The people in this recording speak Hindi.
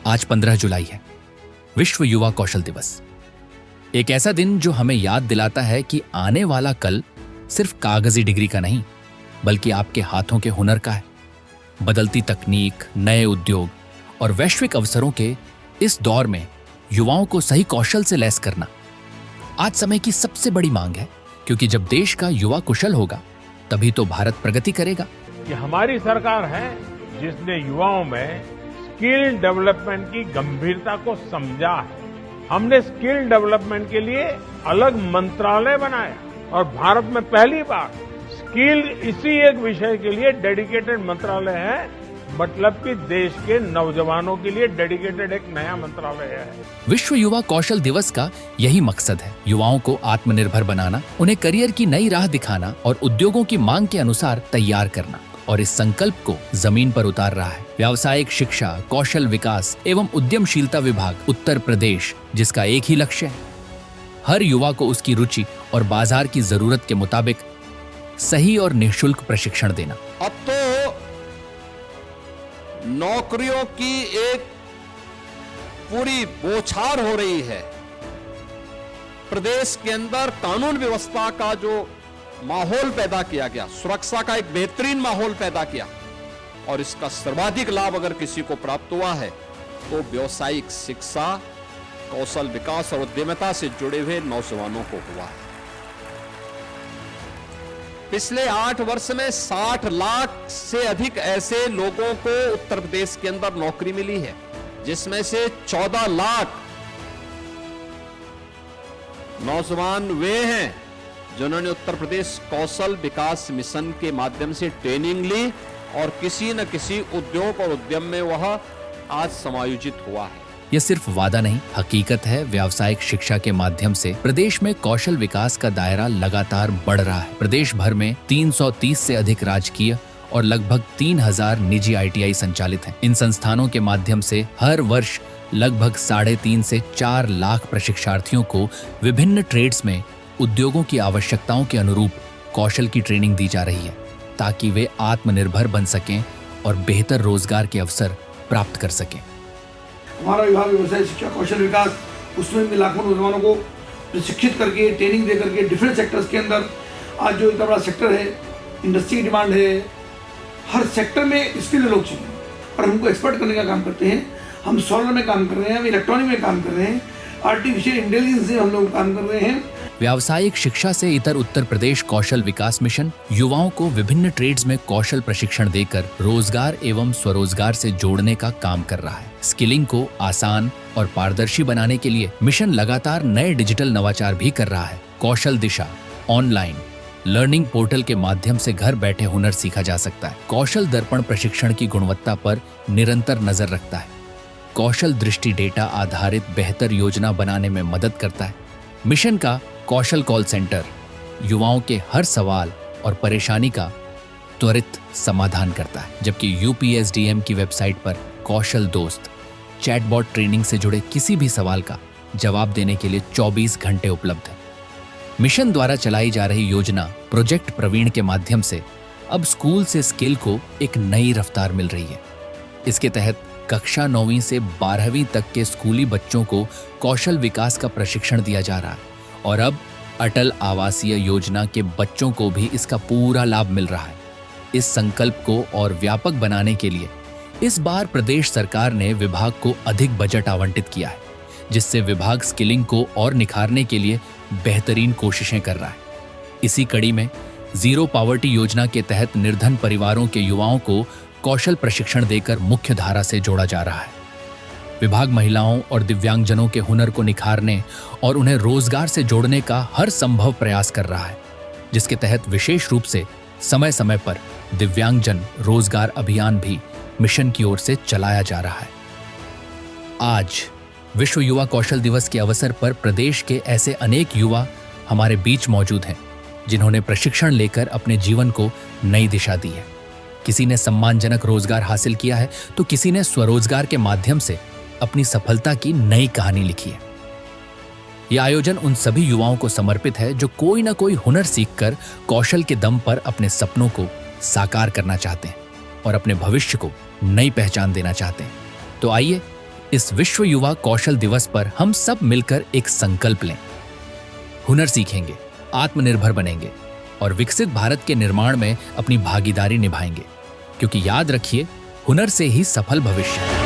आज 15 जुलाई है, विश्व युवा कौशल दिवस। एक ऐसा दिन जो हमें याद दिलाता है कि आने वाला कल सिर्फ कागजी डिग्री का नहीं, बल्कि आपके हाथों के हुनर का है। बदलती तकनीक, नए उद्योग और वैश्विक अवसरों के इस दौर में युवाओं को सही कौशल से लैस करना आज समय की सबसे बड़ी मांग है, क्योंकि जब देश का युवा कुशल होगा तभी तो भारत प्रगति करेगा। ये हमारी सरकार है जिसने युवाओं में स्किल डेवलपमेंट की गंभीरता को समझा है। हमने स्किल डेवलपमेंट के लिए अलग मंत्रालय बनाया और भारत में पहली बार स्किल इसी एक विषय के लिए डेडिकेटेड मंत्रालय है, मतलब कि देश के नौजवानों के लिए डेडिकेटेड एक नया मंत्रालय है। विश्व युवा कौशल दिवस का यही मकसद है, युवाओं को आत्मनिर्भर बनाना, उन्हें करियर की नई राह दिखाना और उद्योगों की मांग के अनुसार तैयार करना। और इस संकल्प को जमीन पर उतार रहा है व्यावसायिक शिक्षा, कौशल विकास एवं उद्यमशीलता विभाग उत्तर प्रदेश, जिसका एक ही लक्ष्य है, हर युवा को उसकी रुचि और बाजार की जरूरत के मुताबिक सही और निःशुल्क प्रशिक्षण देना। अब तो नौकरियों की एक पूरी बौछार हो रही है। प्रदेश के अंदर कानून व्यवस्था का जो माहौल पैदा किया गया, सुरक्षा का एक बेहतरीन माहौल पैदा किया, और इसका सर्वाधिक लाभ अगर किसी को प्राप्त हुआ है तो व्यावसायिक शिक्षा, कौशल विकास और उद्यमिता से जुड़े हुए नौजवानों को हुआ है। पिछले 8 वर्ष में 60 लाख से अधिक ऐसे लोगों को उत्तर प्रदेश के अंदर नौकरी मिली है, जिसमें से 14 लाख नौजवान वे हैं जिन्होंने उत्तर प्रदेश कौशल विकास मिशन के माध्यम से ट्रेनिंग ली और किसी न किसी उद्योग और उद्यम में वह आज समायोजित हुआ है। यह सिर्फ वादा नहीं, हकीकत है। व्यावसायिक शिक्षा के माध्यम से प्रदेश में कौशल विकास का दायरा लगातार बढ़ रहा है। प्रदेश भर में 330 से अधिक राजकीय और लगभग 3000 निजी ITI संचालित हैं। इन संस्थानों के माध्यम से हर वर्ष लगभग 3.5 से 4 लाख प्रशिक्षार्थियों को विभिन्न ट्रेड्स में उद्योगों की आवश्यकताओं के अनुरूप कौशल की ट्रेनिंग दी जा रही है, ताकि वे आत्मनिर्भर बन सकें और बेहतर रोजगार के अवसर प्राप्त कर सकें। हमारा विभाग व्यवसाय शिक्षा कौशल विकास, उसमें भी लाखों नौजवानों को प्रशिक्षित करके, ट्रेनिंग दे करके डिफरेंट सेक्टर्स के अंदर आज जो इतना बड़ा सेक्टर है, इंडस्ट्री की डिमांड है, हर सेक्टर में स्किल्ड लोग चाहिए और हमको एक्सपर्ट करने का काम करते हैं। हम सोलर में काम कर रहे हैं, हम इलेक्ट्रॉनिक में काम कर रहे हैं, आर्टिफिशियल इंटेलिजेंस से हम लोग काम कर रहे हैं। व्यावसायिक शिक्षा से इतर उत्तर प्रदेश कौशल विकास मिशन युवाओं को विभिन्न ट्रेड्स में कौशल प्रशिक्षण देकर रोजगार एवं स्वरोजगार से जोड़ने का काम कर रहा है। स्किलिंग को आसान और पारदर्शी बनाने के लिए मिशन लगातार नए डिजिटल नवाचार भी कर रहा है। कौशल दिशा ऑनलाइन लर्निंग पोर्टल के माध्यम से घर बैठे हुनर सीखा जा सकता है। कौशल दर्पण प्रशिक्षण की गुणवत्ता पर निरंतर नजर रखता है। कौशल दृष्टि डेटा आधारित बेहतर योजना बनाने में मदद करता है। मिशन का कौशल कॉल सेंटर युवाओं के हर सवाल और परेशानी का त्वरित समाधान करता है, जबकि UPSDM की वेबसाइट पर कौशल दोस्त चैटबॉट ट्रेनिंग से जुड़े किसी भी सवाल का जवाब देने के लिए 24 घंटे उपलब्ध है। मिशन द्वारा चलाई जा रही योजना प्रोजेक्ट प्रवीण के माध्यम से अब स्कूल से स्किल को एक नई रफ्तार मिल रही है। इसके तहत कक्षा 9वीं से 12वीं तक के स्कूली बच्चों को कौशल विकास का प्रशिक्षण दिया जा रहा है और अब अटल आवासीय योजना के बच्चों को भी इसका पूरा लाभ मिल रहा है। इस संकल्प को और व्यापक बनाने के लिए इस बार प्रदेश सरकार ने विभाग को अधिक बजट आवंटित किया है, जिससे विभाग स्किलिंग को और निखारने के लिए बेहतरीन कोशिशें कर रहा है। इसी कड़ी में जीरो पॉवर्टी योजना के तहत निर्धन परिवारों के युवाओं को कौशल प्रशिक्षण देकर मुख्य धारा से जोड़ा जा रहा है। विभाग महिलाओं और दिव्यांगजनों के हुनर को निखारने और उन्हें रोजगार से जोड़ने का हर संभव प्रयास कर रहा है, जिसके तहत विशेष रूप से समय समय पर दिव्यांगजन रोजगार अभियान भी मिशन की ओर से चलाया जा रहा है। आज विश्व युवा कौशल दिवस के अवसर पर प्रदेश के ऐसे अनेक युवा हमारे बीच मौजूद हैं, जिन्होंने प्रशिक्षण लेकर अपने जीवन को नई दिशा दी है। किसी ने सम्मानजनक रोजगार हासिल किया है तो किसी ने स्वरोजगार के माध्यम से अपनी सफलता की नई कहानी लिखी है। यह आयोजन उन सभी युवाओं को समर्पित है जो कोई ना कोई हुनर सीखकर कौशल के दम पर अपने सपनों को साकार करना चाहते हैं और अपने भविष्य को नई पहचान देना चाहते हैं। तो आइए इस विश्व युवा कौशल दिवस पर हम सब मिलकर एक संकल्प लें। हुनर सीखेंगे, आत्मनिर्भर बनेंगे और विकसित भारत के निर्माण में अपनी भागीदारी निभाएंगे, क्योंकि याद रखिए, हुनर से ही सफल भविष्य है।